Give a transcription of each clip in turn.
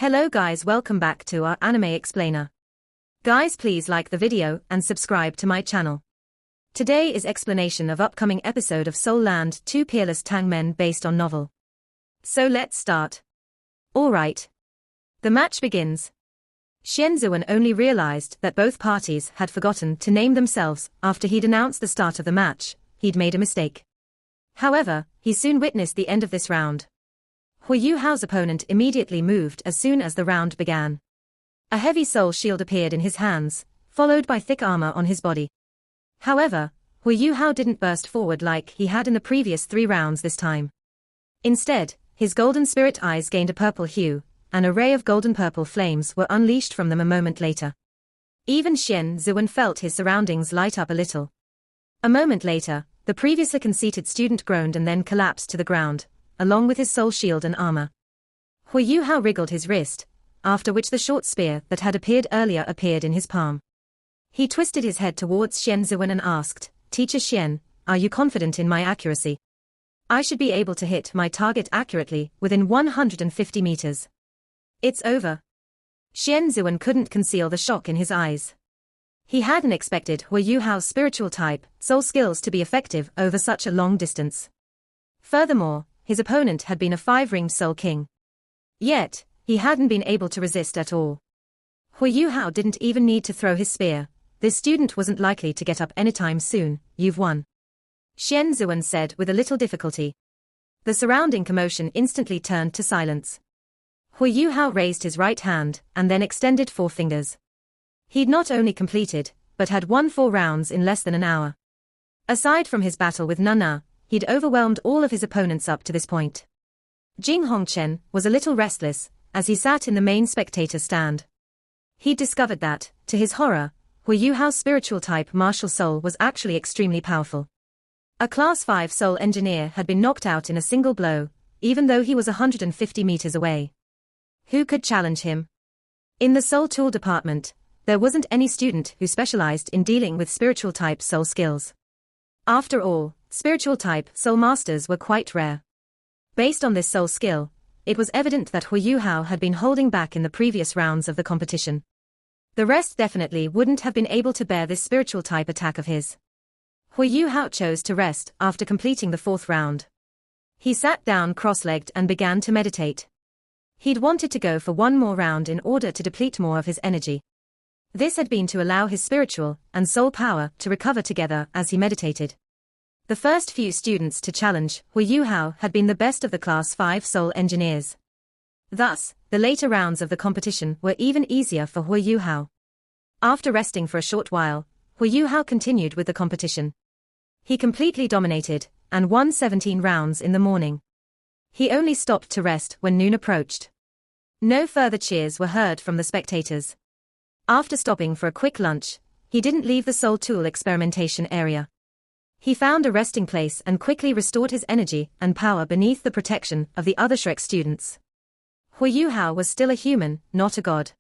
Hello guys, welcome back to our anime explainer. Guys, please like the video and subscribe to my channel. Today is explanation of upcoming episode of Soul Land 2 Peerless Tang Men based on novel. So let's start. Alright. The match begins. Xianzuan only realized that both parties had forgotten to name themselves after he'd announced the start of the match. He'd made a mistake. However, he soon witnessed the end of this round. Hu Yuhao's opponent immediately moved as soon as the round began. A heavy soul shield appeared in his hands, followed by thick armor on his body. However, Hu Yuhao didn't burst forward like he had in the previous 3 rounds this time. Instead, his golden spirit eyes gained a purple hue. An array of golden-purple flames were unleashed from them a moment later. Even Xianzuan felt his surroundings light up a little. A moment later, the previously conceited student groaned and then collapsed to the ground, along with his soul shield and armor. Hu Yuhao wriggled his wrist, after which the short spear that had appeared earlier appeared in his palm. He twisted his head towards Xianzuan and asked, "Teacher Xian, are you confident in my accuracy? I should be able to hit my target accurately within 150 meters. It's over." Xianzuan couldn't conceal the shock in his eyes. He hadn't expected Hu Yuhao's spiritual type, soul skills to be effective over such a long distance. Furthermore, his opponent had been a 5-ringed soul king. Yet, he hadn't been able to resist at all. Hu Yuhao didn't even need to throw his spear. This student wasn't likely to get up anytime soon. "You've won," Xianzuan said with a little difficulty. The surrounding commotion instantly turned to silence. Hu Yuhao raised his right hand and then extended 4 fingers. He'd not only completed, but had won 4 rounds in less than an hour. Aside from his battle with Nana, he'd overwhelmed all of his opponents up to this point. Jing Hongchen was a little restless, as he sat in the main spectator stand. He'd discovered that, to his horror, Hu Yuhao's spiritual type martial soul was actually extremely powerful. A Class 5 soul engineer had been knocked out in a single blow, even though he was 150 meters away. Who could challenge him? In the soul tool department, there wasn't any student who specialized in dealing with spiritual type soul skills. After all, spiritual type soul masters were quite rare. Based on this soul skill, it was evident that Hu Yuhao had been holding back in the previous rounds of the competition. The rest definitely wouldn't have been able to bear this spiritual type attack of his. Hu Yuhao chose to rest after completing the 4th round. He sat down cross-legged and began to meditate. He'd wanted to go for 1 more round in order to deplete more of his energy. This had been to allow his spiritual and soul power to recover together as he meditated. The first few students to challenge Hu Yuhao had been the best of the Class 5 soul engineers. Thus, the later rounds of the competition were even easier for Hu Yuhao. After resting for a short while, Hu Yuhao continued with the competition. He completely dominated, and won 17 rounds in the morning. He only stopped to rest when noon approached. No further cheers were heard from the spectators. After stopping for a quick lunch, he didn't leave the soul tool experimentation area. He found a resting place and quickly restored his energy and power beneath the protection of the other Shrek students. Hu Yuhao was still a human, not a god.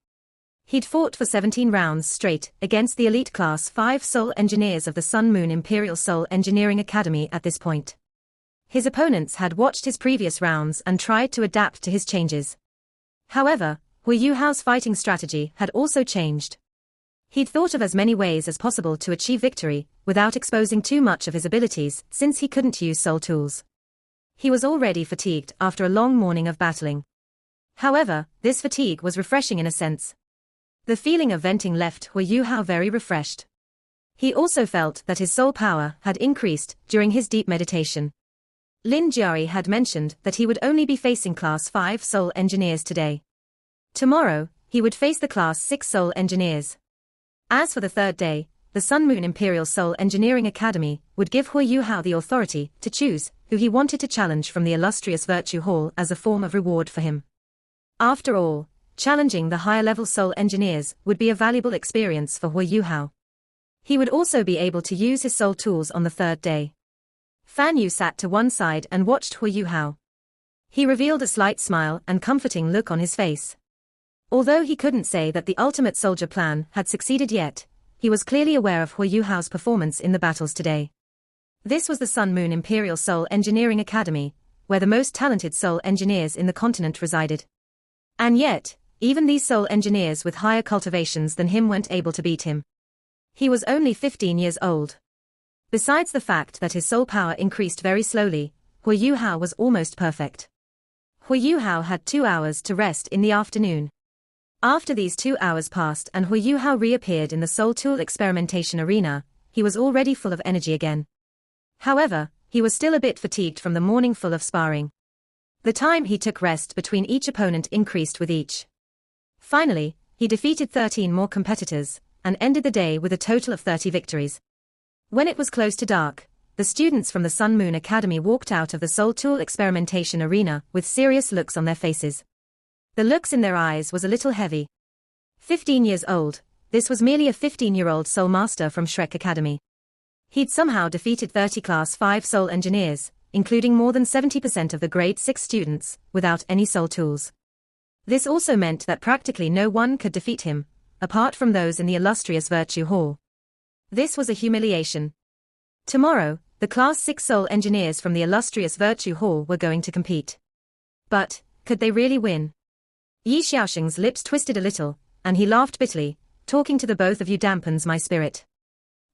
He'd fought for 17 rounds straight against the elite Class 5 soul engineers of the Sun Moon Imperial Soul Engineering Academy at this point. His opponents had watched his previous rounds and tried to adapt to his changes. However, Hu Yuhao's fighting strategy had also changed. He'd thought of as many ways as possible to achieve victory, without exposing too much of his abilities since he couldn't use soul tools. He was already fatigued after a long morning of battling. However, this fatigue was refreshing in a sense. The feeling of venting left Hu Yuhao very refreshed. He also felt that his soul power had increased during his deep meditation. Lin Jiari had mentioned that he would only be facing Class 5 soul engineers today. Tomorrow, he would face the Class 6 soul engineers. As for the 3rd day, the Sun Moon Imperial Soul Engineering Academy would give Hu Yuhao the authority to choose who he wanted to challenge from the illustrious Virtue Hall as a form of reward for him. After all, challenging the higher-level soul engineers would be a valuable experience for Hu Yuhao. He would also be able to use his soul tools on the 3rd day. Fan Yu sat to one side and watched Hu Yuhao. He revealed a slight smile and comforting look on his face. Although he couldn't say that the ultimate soldier plan had succeeded yet, he was clearly aware of Hu Yuhao's performance in the battles today. This was the Sun Moon Imperial Soul Engineering Academy, where the most talented soul engineers in the continent resided. And yet, Even these soul engineers with higher cultivations than him weren't able to beat him. He was only 15 years old. Besides the fact that his soul power increased very slowly, Hu Yuhao was almost perfect. Hu Yuhao had 2 hours to rest in the afternoon. After these 2 hours passed and Hu Yuhao reappeared in the soul tool experimentation arena, he was already full of energy again. However, he was still a bit fatigued from the morning full of sparring. The time he took rest between each opponent increased with each. Finally, he defeated 13 more competitors, and ended the day with a total of 30 victories. When it was close to dark, the students from the Sun Moon Academy walked out of the Soul Tool experimentation arena with serious looks on their faces. The looks in their eyes was a little heavy. 15 years old, this was merely a 15-year-old Soul Master from Shrek Academy. He'd somehow defeated 30 Class 5 Soul Engineers, including more than 70% of the Grade 6 students, without any Soul Tools. This also meant that practically no one could defeat him, apart from those in the illustrious Virtue Hall. This was a humiliation. Tomorrow, the Class 6 Soul Engineers from the illustrious Virtue Hall were going to compete. But, could they really win? Yi Xiaoxing's lips twisted a little, and he laughed bitterly. Talking to the both of you dampens my spirit.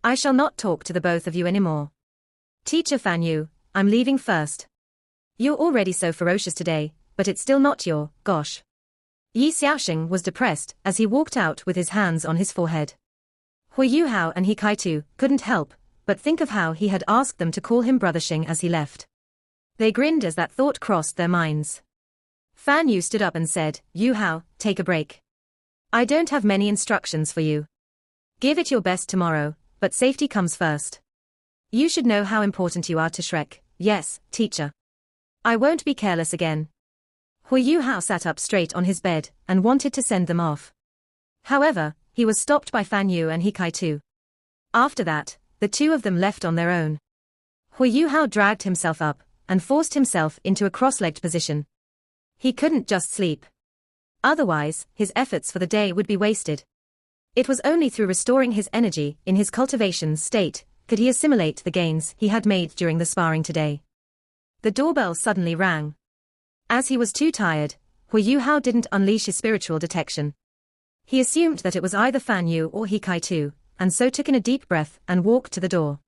I shall not talk to the both of you anymore. Teacher Fan Yu, I'm leaving first. You're already so ferocious today, but it's still not your, gosh. Yi Xiaoxing was depressed as he walked out with his hands on his forehead. Hu Yuhao and He Kaitu couldn't help but think of how he had asked them to call him Brother Xing as he left. They grinned as that thought crossed their minds. Fan Yu stood up and said, Yuhao, take a break. I don't have many instructions for you. Give it your best tomorrow, but safety comes first. You should know how important you are to Shrek. Yes, teacher. I won't be careless again. Hu Yuhao sat up straight on his bed and wanted to send them off. However, he was stopped by Fan Yu and He Kaitu. After that, the two of them left on their own. Hu Yuhao dragged himself up and forced himself into a cross-legged position. He couldn't just sleep. Otherwise, his efforts for the day would be wasted. It was only through restoring his energy in his cultivation state could he assimilate the gains he had made during the sparring today. The doorbell suddenly rang. As he was too tired, Hu Yuhao didn't unleash his spiritual detection. He assumed that it was either Fan Yu or He Kaitu, and so took in a deep breath and walked to the door.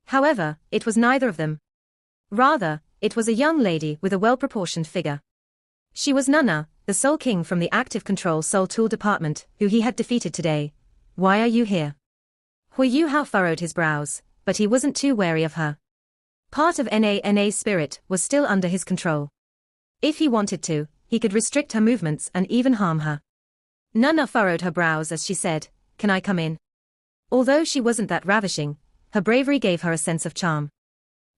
However, it was neither of them. Rather, it was a young lady with a well-proportioned figure. She was Nana, the Soul King from the Active Control Soul Tool Department, who he had defeated today. Why are you here? Hu Yuhao furrowed his brows, but he wasn't too wary of her. Part of Nana's spirit was still under his control. If he wanted to, he could restrict her movements and even harm her. Nana furrowed her brows as she said, Can I come in? Although she wasn't that ravishing, her bravery gave her a sense of charm.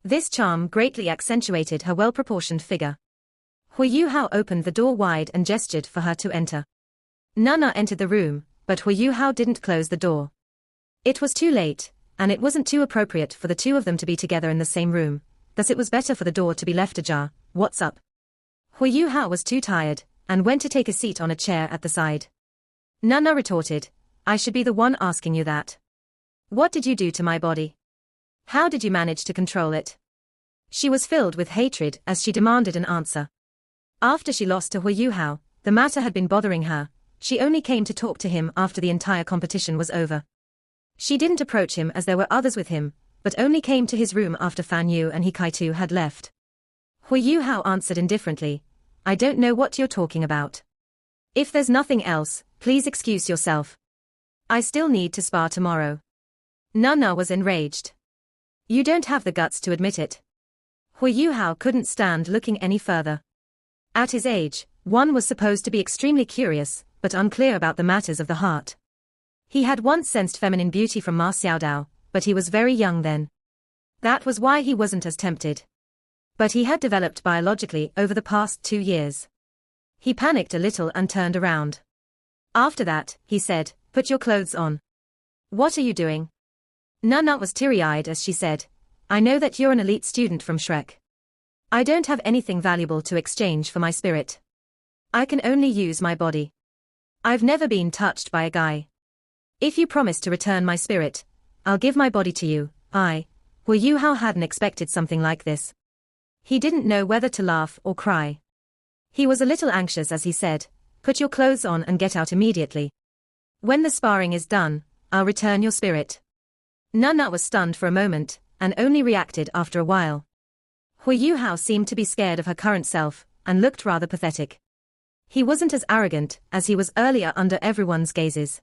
This charm greatly accentuated her well-proportioned figure. Hu Yuhao opened the door wide and gestured for her to enter. Nana entered the room, but Hu Yuhao didn't close the door. It was too late, and it wasn't too appropriate for the two of them to be together in the same room, thus it was better for the door to be left ajar. What's up? Hu Yuhao was too tired, and went to take a seat on a chair at the side. Nana retorted, I should be the one asking you that. What did you do to my body? How did you manage to control it? She was filled with hatred as she demanded an answer. After she lost to Hu Yuhao, the matter had been bothering her. She only came to talk to him after the entire competition was over. She didn't approach him as there were others with him, but only came to his room after Fan Yu and He Kaitu had left. Hu Yuhao answered indifferently, I don't know what you're talking about. If there's nothing else, please excuse yourself. I still need to spar tomorrow. Nana was enraged. You don't have the guts to admit it. Hu Yuhao couldn't stand looking any further. At his age, one was supposed to be extremely curious, but unclear about the matters of the heart. He had once sensed feminine beauty from Ma Xiaodao, but he was very young then. That was why he wasn't as tempted. But he had developed biologically over the past 2 years. He panicked a little and turned around. After that, he said, Put your clothes on. What are you doing? Nana was teary-eyed as she said, I know that you're an elite student from Shrek. I don't have anything valuable to exchange for my spirit. I can only use my body. I've never been touched by a guy. If you promise to return my spirit, I'll give my body to you. Hu Yuhao hadn't expected something like this. He didn't know whether to laugh or cry. He was a little anxious as he said, Put your clothes on and get out immediately. When the sparring is done, I'll return your spirit. Nana was stunned for a moment, and only reacted after a while. Hui Yuhao seemed to be scared of her current self, and looked rather pathetic. He wasn't as arrogant as he was earlier under everyone's gazes.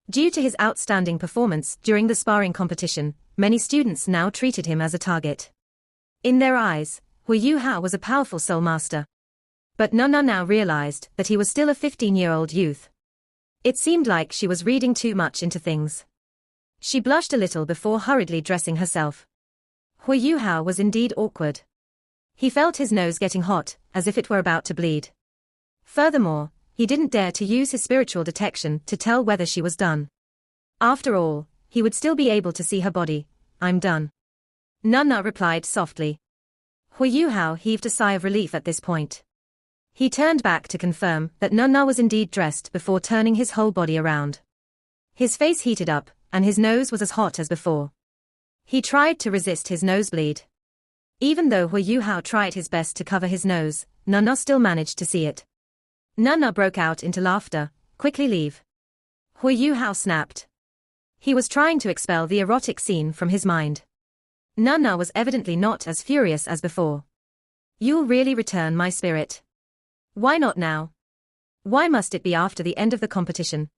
Due to his outstanding performance during the sparring competition, many students now treated him as a target. In their eyes, Hui Yuhao was a powerful soul master. But Nana now realized that he was still a 15-year-old youth. It seemed like she was reading too much into things. She blushed a little before hurriedly dressing herself. Hui Yuhao was indeed awkward. He felt his nose getting hot, as if it were about to bleed. Furthermore, he didn't dare to use his spiritual detection to tell whether she was done. After all, he would still be able to see her body. I'm done. Nana replied softly. Hui Yuhao heaved a sigh of relief at this point. He turned back to confirm that Nana was indeed dressed before turning his whole body around. His face heated up, and his nose was as hot as before. He tried to resist his nosebleed. Even though Hui Yuhao tried his best to cover his nose, Nana still managed to see it. Nana broke out into laughter. Quickly leave. Hui Yuhao snapped. He was trying to expel the erotic scene from his mind. Nana was evidently not as furious as before. You'll really return my spirit? Why not now? Why must it be after the end of the competition?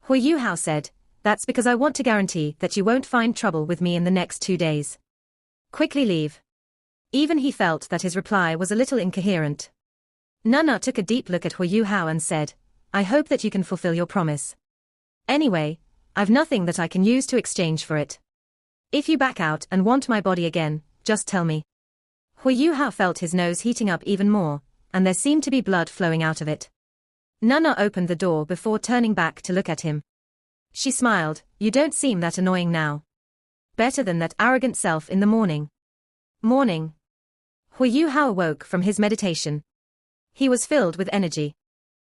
Hui Yuhao said, that's because I want to guarantee that you won't find trouble with me in the next 2 days. Quickly leave. Even he felt that his reply was a little incoherent. Nana took a deep look at Hui Yuhao and said, I hope that you can fulfill your promise. Anyway, I've nothing that I can use to exchange for it. If you back out and want my body again, just tell me. Hui Yuhao felt his nose heating up even more, and there seemed to be blood flowing out of it. Nana opened the door before turning back to look at him. She smiled, you don't seem that annoying now. Better than that arrogant self in the morning. Morning. Hui Yuhao awoke from his meditation. He was filled with energy.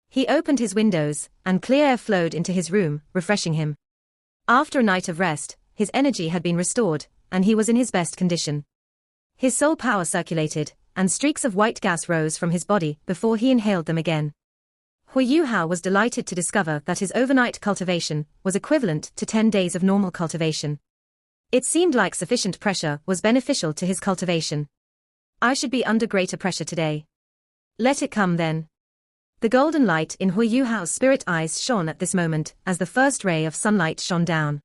He opened his windows, and clear air flowed into his room, refreshing him. After a night of rest, his energy had been restored, and he was in his best condition. His soul power circulated, and streaks of white gas rose from his body before he inhaled them again. Hui Yuhao was delighted to discover that his overnight cultivation was equivalent to 10 days of normal cultivation. It seemed like sufficient pressure was beneficial to his cultivation. I should be under greater pressure today. Let it come then. The golden light in Hui Yuhao's spirit eyes shone at this moment as the first ray of sunlight shone down.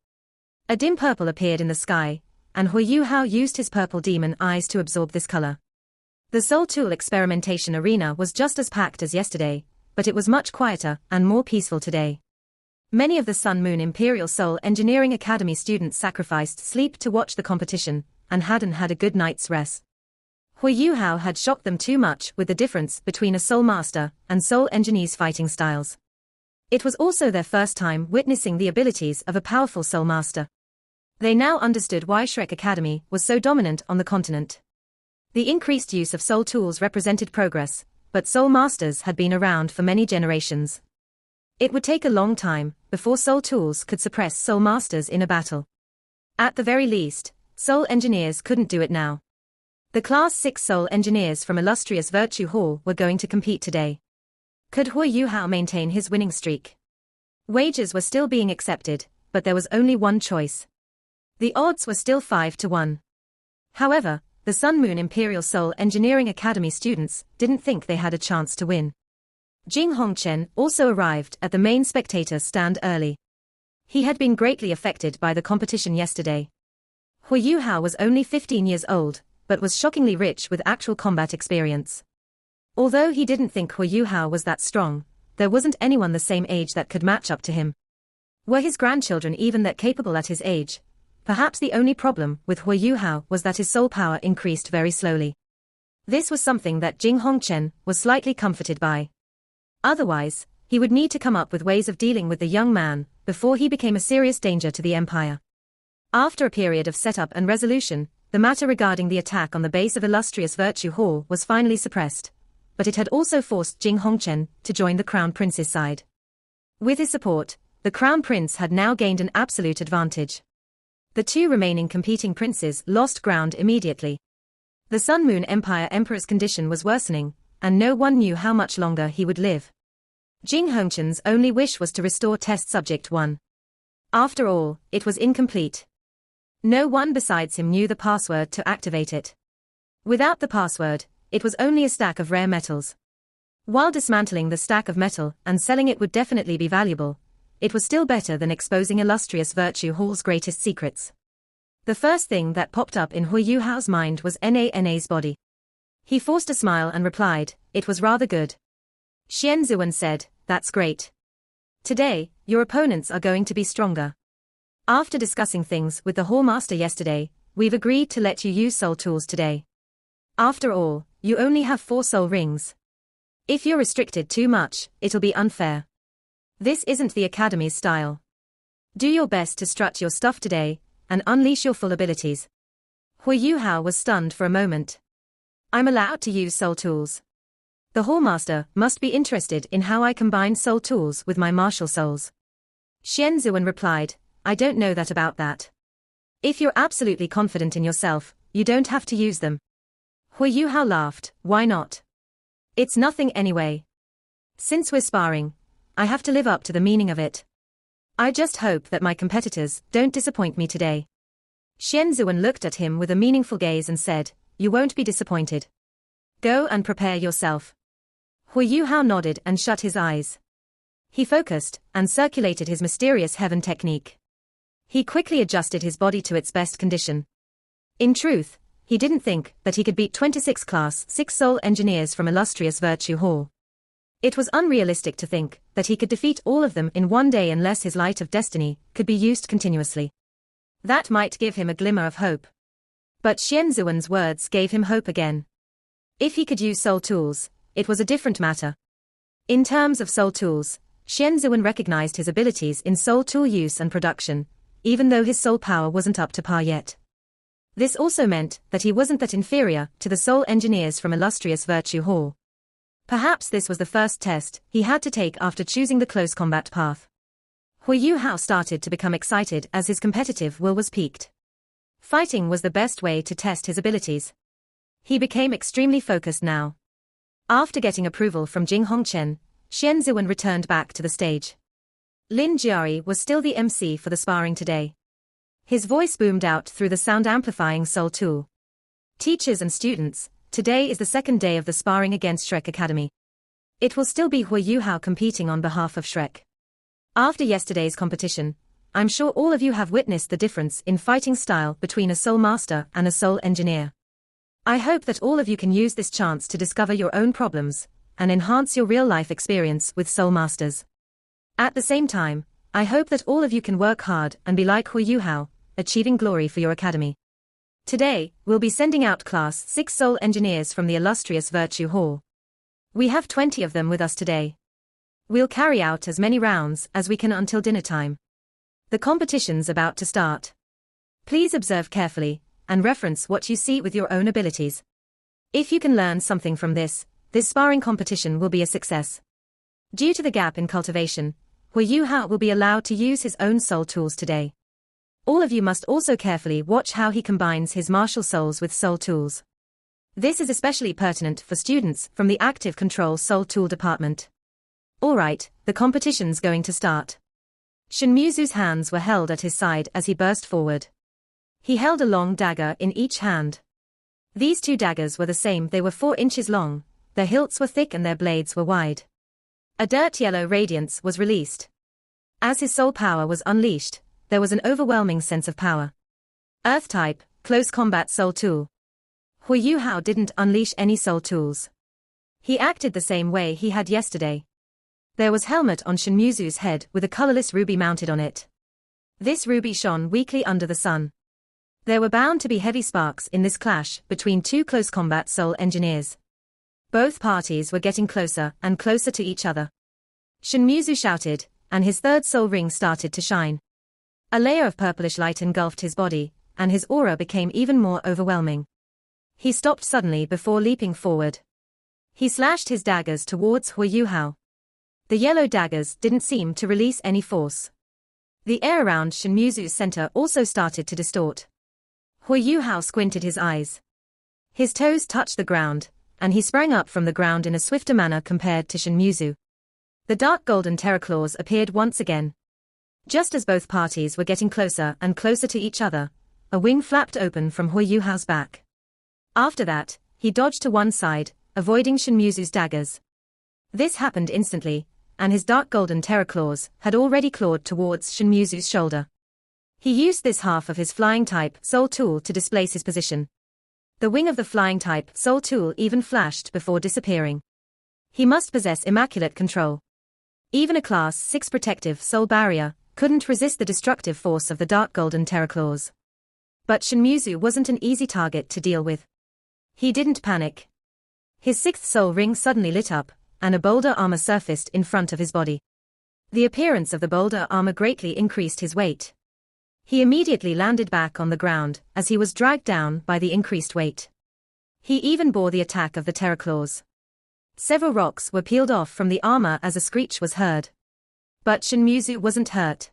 A dim purple appeared in the sky, and Hui Yuhao used his purple demon eyes to absorb this color. The Soul Tool experimentation arena was just as packed as yesterday, but it was much quieter and more peaceful today. Many of the Sun Moon Imperial Soul Engineering Academy students sacrificed sleep to watch the competition, and hadn't had a good night's rest. Hui Yuhao had shocked them too much with the difference between a Soul Master and Soul Engineer's fighting styles. It was also their first time witnessing the abilities of a powerful Soul Master. They now understood why Shrek Academy was so dominant on the continent. The increased use of Soul Tools represented progress, but Soul Masters had been around for many generations. It would take a long time before Soul Tools could suppress Soul Masters in a battle. At the very least, Soul Engineers couldn't do it now. The Class 6 Soul Engineers from Illustrious Virtue Hall were going to compete today. Could Hui Yuhao maintain his winning streak? Wagers were still being accepted, but there was only one choice. The odds were still 5-1. However, the Sun Moon Imperial Soul Engineering Academy students didn't think they had a chance to win. Jing Hongchen also arrived at the main spectator stand early. He had been greatly affected by the competition yesterday. Hui Yuhao was only 15 years old, but was shockingly rich with actual combat experience. Although he didn't think Hui Yuhao was that strong, there wasn't anyone the same age that could match up to him. Were his grandchildren even that capable at his age? Perhaps the only problem with Hui Yuhao was that his soul power increased very slowly. This was something that Jing Hongchen was slightly comforted by. Otherwise, he would need to come up with ways of dealing with the young man before he became a serious danger to the empire. After a period of setup and resolution, the matter regarding the attack on the base of Illustrious Virtue Hall was finally suppressed, but it had also forced Jing Hongchen to join the Crown Prince's side. With his support, the Crown Prince had now gained an absolute advantage. The two remaining competing princes lost ground immediately. The Sun Moon Empire Emperor's condition was worsening, and no one knew how much longer he would live. Jing Hongchen's only wish was to restore test subject 1. After all, it was incomplete. No one besides him knew the password to activate it. Without the password, it was only a stack of rare metals. While dismantling the stack of metal and selling it would definitely be valuable, it was still better than exposing illustrious Virtue Hall's greatest secrets. The first thing that popped up in Hui Yuhao's mind was Na's body. He forced a smile and replied, "It was rather good." Xian Zuan said, "That's great. Today, your opponents are going to be stronger. After discussing things with the Hall Master yesterday, we've agreed to let you use soul tools today. After all, you only have 4 soul rings. If you're restricted too much, it'll be unfair. This isn't the Academy's style. Do your best to strut your stuff today, and unleash your full abilities." Hui Yuhao was stunned for a moment. "I'm allowed to use soul tools? The Hallmaster must be interested in how I combine soul tools with my martial souls." Xian Zuan replied, "I don't know that about that. If you're absolutely confident in yourself, you don't have to use them." Hui Yuhao laughed, "Why not? It's nothing anyway. Since we're sparring, I have to live up to the meaning of it. I just hope that my competitors don't disappoint me today." Xian Zuan looked at him with a meaningful gaze and said, "You won't be disappointed. Go and prepare yourself." Hui Yuhao nodded and shut his eyes. He focused and circulated his mysterious heaven technique. He quickly adjusted his body to its best condition. In truth, he didn't think that he could beat 26 Class 6 Soul Engineers from illustrious Virtue Hall. It was unrealistic to think that he could defeat all of them in one day unless his Light of Destiny could be used continuously. That might give him a glimmer of hope. But Xian Zuan's words gave him hope again. If he could use soul tools, it was a different matter. In terms of soul tools, Xian Zuan recognized his abilities in soul tool use and production, even though his soul power wasn't up to par yet. This also meant that he wasn't that inferior to the soul engineers from illustrious Virtue Hall. Perhaps this was the first test he had to take after choosing the close combat path. Hui Yuhao started to become excited as his competitive will was piqued. Fighting was the best way to test his abilities. He became extremely focused now. After getting approval from Jing Hongchen, Xian Zuan returned back to the stage. Lin Jiari was still the MC for the sparring today. His voice boomed out through the sound-amplifying soul tool. "Teachers and students, today is the second day of the sparring against Shrek Academy. It will still be Hui Yuhao competing on behalf of Shrek. After yesterday's competition, I'm sure all of you have witnessed the difference in fighting style between a soul master and a soul engineer. I hope that all of you can use this chance to discover your own problems and enhance your real-life experience with soul masters. At the same time, I hope that all of you can work hard and be like Hui Yuhao, achieving glory for your academy. Today, we'll be sending out Class 6 Soul Engineers from the illustrious Virtue Hall. We have 20 of them with us today. We'll carry out as many rounds as we can until dinner time. The competition's about to start. Please observe carefully and reference what you see with your own abilities. If you can learn something from this sparring competition will be a success." Due to the gap in cultivation, Hui Yuhao will be allowed to use his own soul tools today. All of you must also carefully watch how he combines his martial souls with soul tools. This is especially pertinent for students from the Active Control Soul Tool Department. Alright, the competition's going to start. Shen Muzu's hands were held at his side as he burst forward. He held a long dagger in each hand. These 2 daggers were the same, they were 4 inches long, their hilts were thick and their blades were wide. A dirt yellow radiance was released. As his soul power was unleashed, there was an overwhelming sense of power. Earth-type, close combat soul tool. Hui Yuhao didn't unleash any soul tools. He acted the same way he had yesterday. There was helmet on Shen Muzu's head with a colorless ruby mounted on it. This ruby shone weakly under the sun. There were bound to be heavy sparks in this clash between 2 close combat soul engineers. Both parties were getting closer and closer to each other. Shen Muzu shouted, and his 3rd soul ring started to shine. A layer of purplish light engulfed his body, and his aura became even more overwhelming. He stopped suddenly before leaping forward. He slashed his daggers towards Hui Yuhao. The yellow daggers didn't seem to release any force. The air around Shen Muzu's center also started to distort. Hui Yuhao squinted his eyes. His toes touched the ground, and he sprang up from the ground in a swifter manner compared to Shen Muzu. The dark golden terraclaws appeared once again. Just as both parties were getting closer and closer to each other, a wing flapped open from Hui Yuhao's back. After that, he dodged to one side, avoiding Shinmuzu's daggers. This happened instantly, and his dark golden terraclaws had already clawed towards Shinmuzu's shoulder. He used this half of his flying-type soul tool to displace his position. The wing of the flying-type soul tool even flashed before disappearing. He must possess immaculate control. Even a Class 6 protective soul barrier couldn't resist the destructive force of the dark golden terraclaws. But Shinmuzu wasn't an easy target to deal with. He didn't panic. His sixth soul ring suddenly lit up, and a boulder armor surfaced in front of his body. The appearance of the boulder armor greatly increased his weight. He immediately landed back on the ground as he was dragged down by the increased weight. He even bore the attack of the terraclaws. Several rocks were peeled off from the armor as a screech was heard. But Shinmuzu wasn't hurt.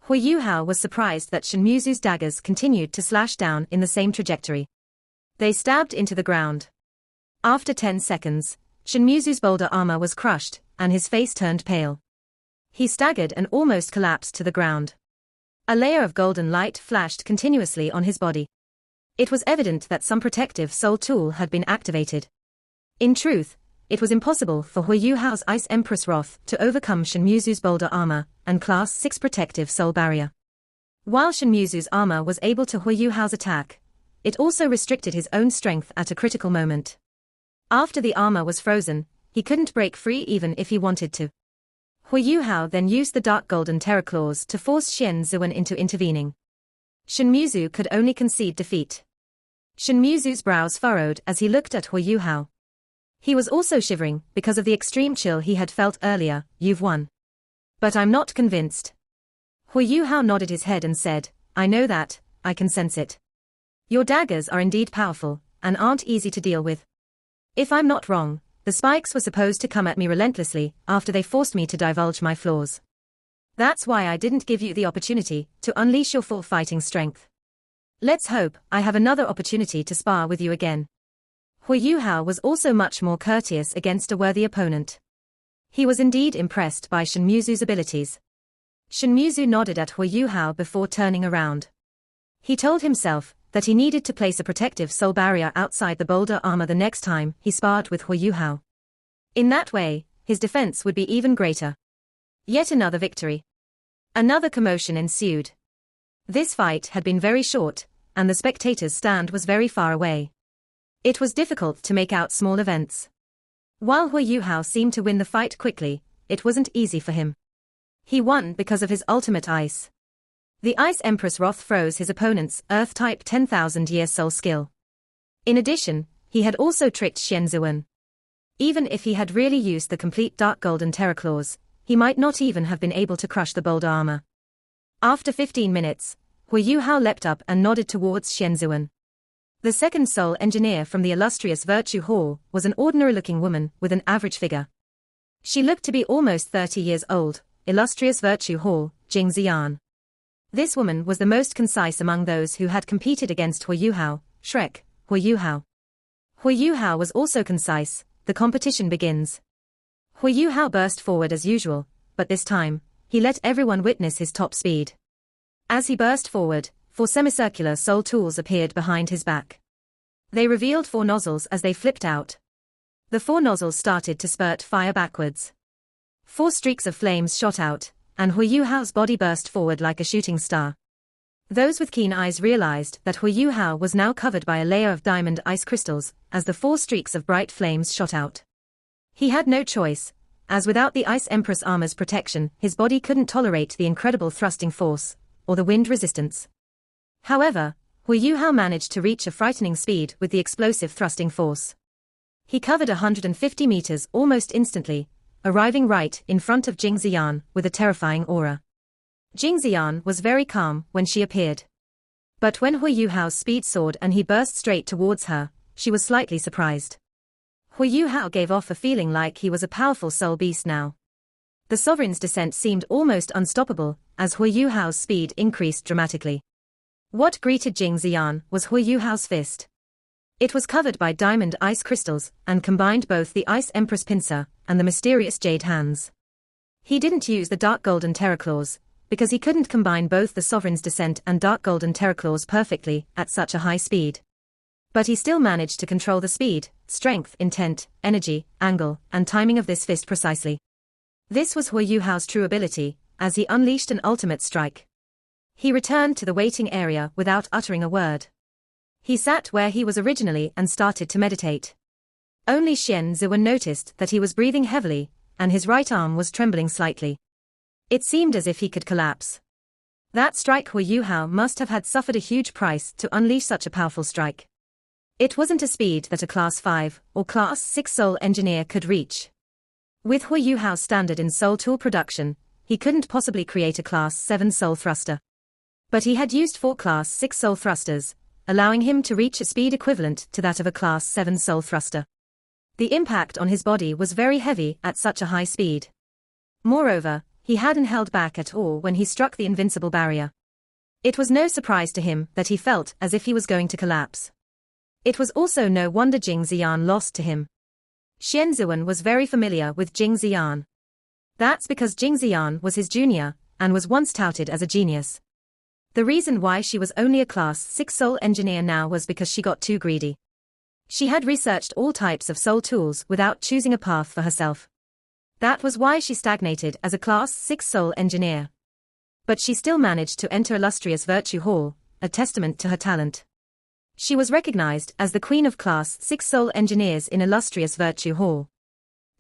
Hui Yuhao was surprised that Shinmuzu's daggers continued to slash down in the same trajectory. They stabbed into the ground. After 10 seconds, Shinmuzu's boulder armor was crushed, and his face turned pale. He staggered and almost collapsed to the ground. A layer of golden light flashed continuously on his body. It was evident that some protective soul tool had been activated. In truth, it was impossible for Hui Yuhao's Ice Empress Wrath to overcome Shinmuzu's boulder armor and Class 6 protective soul barrier. While Shinmuzu's armor was able to Hui Yuhao's attack, it also restricted his own strength at a critical moment. After the armor was frozen, he couldn't break free even if he wanted to. Hui Yuhao then used the dark golden terraclaws to force Xian Zuan into intervening. Shinmuzu could only concede defeat. Shinmuzu's brows furrowed as he looked at Hui Yuhao. He was also shivering because of the extreme chill he had felt earlier. "You've won. But I'm not convinced." Hui Yuhao nodded his head and said, "I know that, I can sense it. Your daggers are indeed powerful, and aren't easy to deal with. If I'm not wrong, the spikes were supposed to come at me relentlessly after they forced me to divulge my flaws. That's why I didn't give you the opportunity to unleash your full fighting strength. Let's hope I have another opportunity to spar with you again." Hui Yuhao was also much more courteous against a worthy opponent. He was indeed impressed by Shinmuzu's abilities. Shinmuzu nodded at Hui Yuhao before turning around. He told himself that he needed to place a protective soul barrier outside the boulder armor the next time he sparred with Hui Yuhao. In that way, his defense would be even greater. Yet another victory. Another commotion ensued. This fight had been very short, and the spectators' stand was very far away. It was difficult to make out small events. While Hui Yuhao seemed to win the fight quickly, it wasn't easy for him. He won because of his ultimate ice. The Ice Empress Wrath froze his opponent's Earth-type 10,000-year soul skill. In addition, he had also tricked Xian Zuan. Even if he had really used the complete dark golden terraclaws, he might not even have been able to crush the boulder armor. After 15 minutes, Hui Yuhao leapt up and nodded towards Xian Zuan. The second soul engineer from the illustrious Virtue Hall was an ordinary-looking woman with an average figure. She looked to be almost 30 years old. Illustrious Virtue Hall, Jing Ziyan. This woman was the most concise among those who had competed against Hui Yuhao. Shrek, Hui Yuhao. Hui Yuhao was also concise. The competition begins. Hui Yuhao burst forward as usual, but this time, he let everyone witness his top speed. As he burst forward, 4 semicircular soul tools appeared behind his back. They revealed 4 nozzles as they flipped out. The 4 nozzles started to spurt fire backwards. 4 streaks of flames shot out, and Hui Yuhao's body burst forward like a shooting star. Those with keen eyes realized that Hui Yuhao was now covered by a layer of diamond ice crystals, as the 4 streaks of bright flames shot out. He had no choice, as without the Ice Empress armor's protection, his body couldn't tolerate the incredible thrusting force, or the wind resistance. However, Hui Yuhao managed to reach a frightening speed with the explosive thrusting force. He covered 150 meters almost instantly, arriving right in front of Jing Ziyan with a terrifying aura. Jing Ziyan was very calm when she appeared. But when Hui Yuhao's speed soared and he burst straight towards her, she was slightly surprised. Hui Yuhao gave off a feeling like he was a powerful soul beast now. The sovereign's descent seemed almost unstoppable, as Hui Yuhao's speed increased dramatically. What greeted Jing Ziyan was Hui Yuhao's fist. It was covered by diamond ice crystals, and combined both the Ice Empress pincer and the mysterious jade hands. He didn't use the dark golden terraclaws, because he couldn't combine both the Sovereign's Descent and dark golden terraclaws perfectly at such a high speed. But he still managed to control the speed, strength, intent, energy, angle, and timing of this fist precisely. This was Hu Yuhao's true ability, as he unleashed an ultimate strike. He returned to the waiting area without uttering a word. He sat where he was originally and started to meditate. Only Xian Ziwen noticed that he was breathing heavily, and his right arm was trembling slightly. It seemed as if he could collapse. That strike Hu Yuhao must have had suffered a huge price to unleash such a powerful strike. It wasn't a speed that a Class 5 or Class 6 Soul engineer could reach. With Hu Yuhao's standard in Soul tool production, he couldn't possibly create a Class 7 Soul thruster. But he had used 4 Class 6 Soul thrusters, allowing him to reach a speed equivalent to that of a Class 7 Soul thruster. The impact on his body was very heavy at such a high speed. Moreover, he hadn't held back at all when he struck the invincible barrier. It was no surprise to him that he felt as if he was going to collapse. It was also no wonder Jing Ziyan lost to him. Xian Ziwen was very familiar with Jing Ziyan. That's because Jing Ziyan was his junior, and was once touted as a genius. The reason why she was only a Class 6 Soul engineer now was because she got too greedy. She had researched all types of Soul tools without choosing a path for herself. That was why she stagnated as a Class 6 Soul engineer. But she still managed to enter Illustrious Virtue Hall, a testament to her talent. She was recognized as the Queen of Class 6 Soul Engineers in Illustrious Virtue Hall.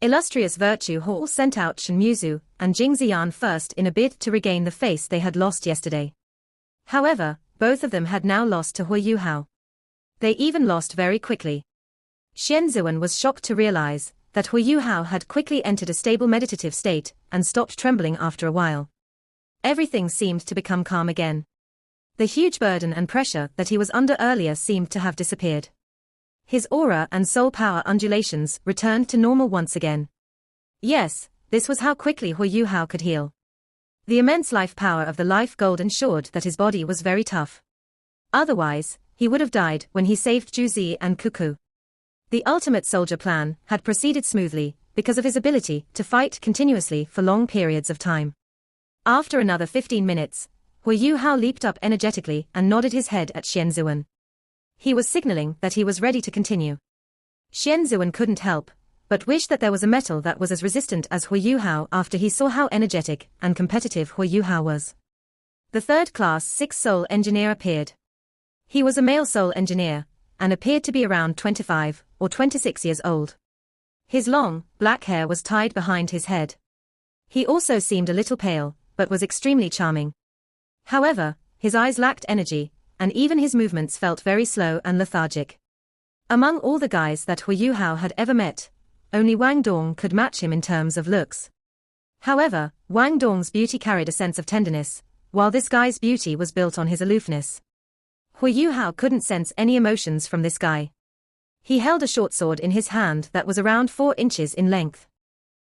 Illustrious Virtue Hall sent out Shen Muzu and Jing Ziyan first in a bid to regain the face they had lost yesterday. However, both of them had now lost to Hu Yuhao. They even lost very quickly. Xian Ziwen was shocked to realize that Hu Yuhao had quickly entered a stable meditative state and stopped trembling after a while. Everything seemed to become calm again. The huge burden and pressure that he was under earlier seemed to have disappeared. His aura and soul power undulations returned to normal once again. Yes, this was how quickly Hu Yuhao could heal. The immense life power of the life gold ensured that his body was very tough. Otherwise, he would have died when he saved Juzi and Cuckoo. The ultimate soldier plan had proceeded smoothly because of his ability to fight continuously for long periods of time. After another 15 minutes, Hu Yuhao leaped up energetically and nodded his head at Xian Ziwen. He was signaling that he was ready to continue. Xian Ziwen couldn't help but wish that there was a metal that was as resistant as Hu Yuhao after he saw how energetic and competitive Hu Yuhao was. The third Class 6 Soul engineer appeared. He was a male Soul engineer, and appeared to be around 25 or 26 years old. His long, black hair was tied behind his head. He also seemed a little pale, but was extremely charming. However, his eyes lacked energy, and even his movements felt very slow and lethargic. Among all the guys that Hu Yuhao had ever met, only Wang Dong could match him in terms of looks. However, Wang Dong's beauty carried a sense of tenderness, while this guy's beauty was built on his aloofness. Hu Yuhao couldn't sense any emotions from this guy. He held a short sword in his hand that was around 4 inches in length.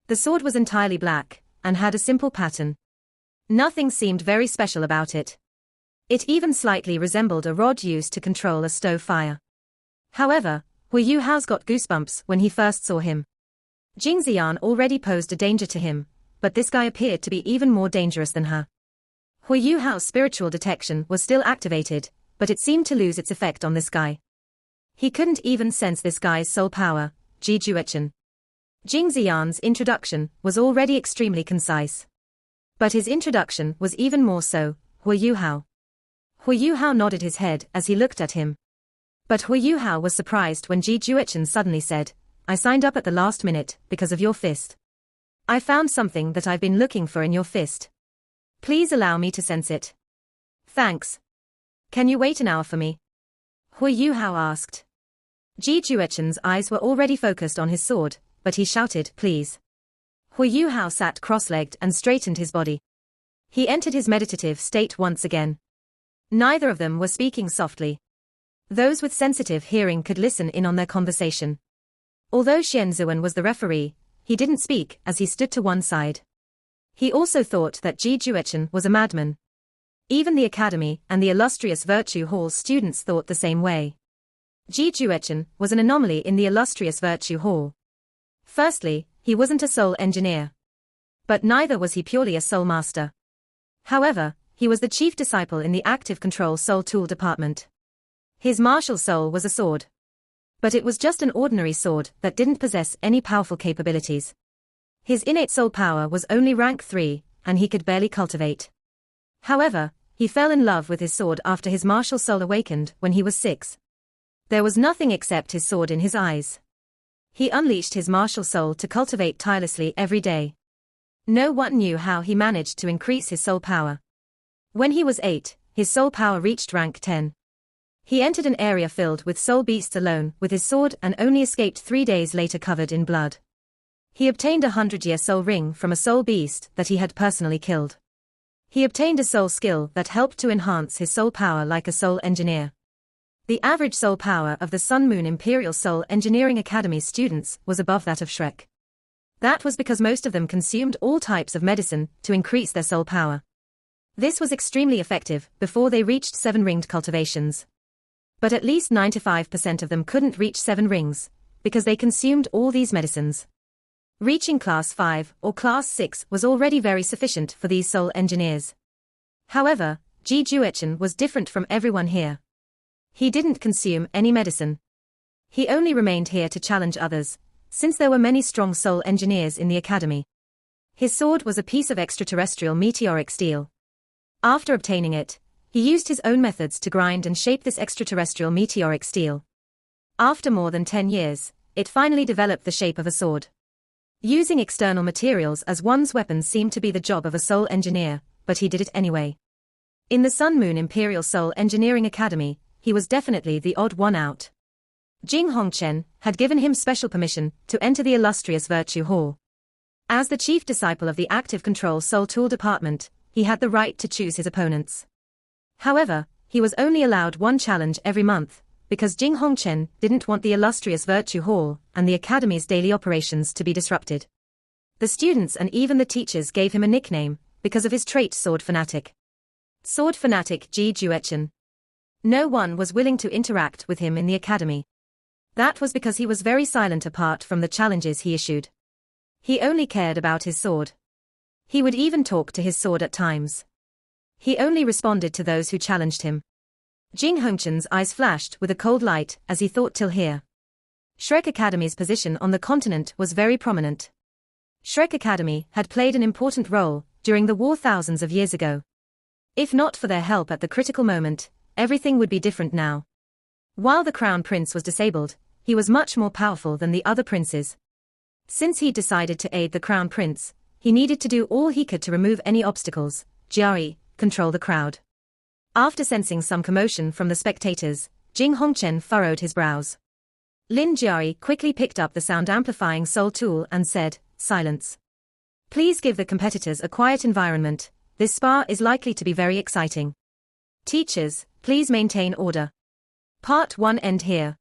The sword was entirely black, and had a simple pattern. Nothing seemed very special about it. It even slightly resembled a rod used to control a stove fire. However, Hu Yuhao's got goosebumps when he first saw him. Jing Ziyan already posed a danger to him, but this guy appeared to be even more dangerous than her. Hu Yuhao's spiritual detection was still activated, but it seemed to lose its effect on this guy. He couldn't even sense this guy's soul power, Ji Juechen. Jing Ziyan's introduction was already extremely concise. But his introduction was even more so, Hu Yuhao. Hu Yuhao nodded his head as he looked at him. But Hu Yuhao was surprised when Ji Juechen suddenly said, "I signed up at the last minute because of your fist. I found something that I've been looking for in your fist. Please allow me to sense it." "Thanks. Can you wait an hour for me?" Hu Yuhao asked. Ji Juechen's eyes were already focused on his sword, but he shouted, "Please." Hu Yuhao sat cross-legged and straightened his body. He entered his meditative state once again. Neither of them were speaking softly. Those with sensitive hearing could listen in on their conversation. Although Xian Ziwen was the referee, he didn't speak as he stood to one side. He also thought that Ji Juechen was a madman. Even the academy and the Illustrious Virtue Hall students thought the same way. Ji Juechen was an anomaly in the Illustrious Virtue Hall. Firstly, he wasn't a soul engineer. But neither was he purely a soul master. However, he was the chief disciple in the active control soul tool department. His martial soul was a sword. But it was just an ordinary sword that didn't possess any powerful capabilities. His innate soul power was only rank 3, and he could barely cultivate. However, he fell in love with his sword after his martial soul awakened when he was 6. There was nothing except his sword in his eyes. He unleashed his martial soul to cultivate tirelessly every day. No one knew how he managed to increase his soul power. When he was 8, his soul power reached rank 10. He entered an area filled with soul beasts alone with his sword and only escaped 3 days later covered in blood. He obtained a 100-year soul ring from a soul beast that he had personally killed. He obtained a soul skill that helped to enhance his soul power like a soul engineer. The average soul power of the Sun Moon Imperial Soul Engineering Academy's students was above that of Shrek. That was because most of them consumed all types of medicine to increase their soul power. This was extremely effective before they reached 7-ringed cultivations. But at least 95% of them couldn't reach 7 rings, because they consumed all these medicines. Reaching class 5 or class 6 was already very sufficient for these soul engineers. However, Ji Juechen was different from everyone here. He didn't consume any medicine. He only remained here to challenge others, since there were many strong soul engineers in the academy. His sword was a piece of extraterrestrial meteoric steel. After obtaining it, he used his own methods to grind and shape this extraterrestrial meteoric steel. After more than 10 years, it finally developed the shape of a sword. Using external materials as one's weapons seemed to be the job of a soul engineer, but he did it anyway. In the Sun Moon Imperial Soul Engineering Academy, he was definitely the odd one out. Jing Hongchen had given him special permission to enter the illustrious Virtue Hall. As the chief disciple of the Active Control Soul Tool Department, he had the right to choose his opponents. However, he was only allowed one challenge every month, because Jing Hongchen didn't want the illustrious Virtue Hall and the Academy's daily operations to be disrupted. The students and even the teachers gave him a nickname, because of his trait Sword Fanatic. Sword Fanatic Ji Juechen. No one was willing to interact with him in the academy. That was because he was very silent apart from the challenges he issued. He only cared about his sword. He would even talk to his sword at times. He only responded to those who challenged him. Jing Hongchen's eyes flashed with a cold light as he thought till here. Shrek Academy's position on the continent was very prominent. Shrek Academy had played an important role during the war thousands of years ago. If not for their help at the critical moment, everything would be different now. While the Crown Prince was disabled, he was much more powerful than the other princes. Since he'd decided to aid the Crown Prince, he needed to do all he could to remove any obstacles, control the crowd. After sensing some commotion from the spectators, Jing Hongchen furrowed his brows. Lin Jiari quickly picked up the sound-amplifying soul tool and said, "Silence. Please give the competitors a quiet environment, this spar is likely to be very exciting. Teachers, please maintain order. Part 1 end here."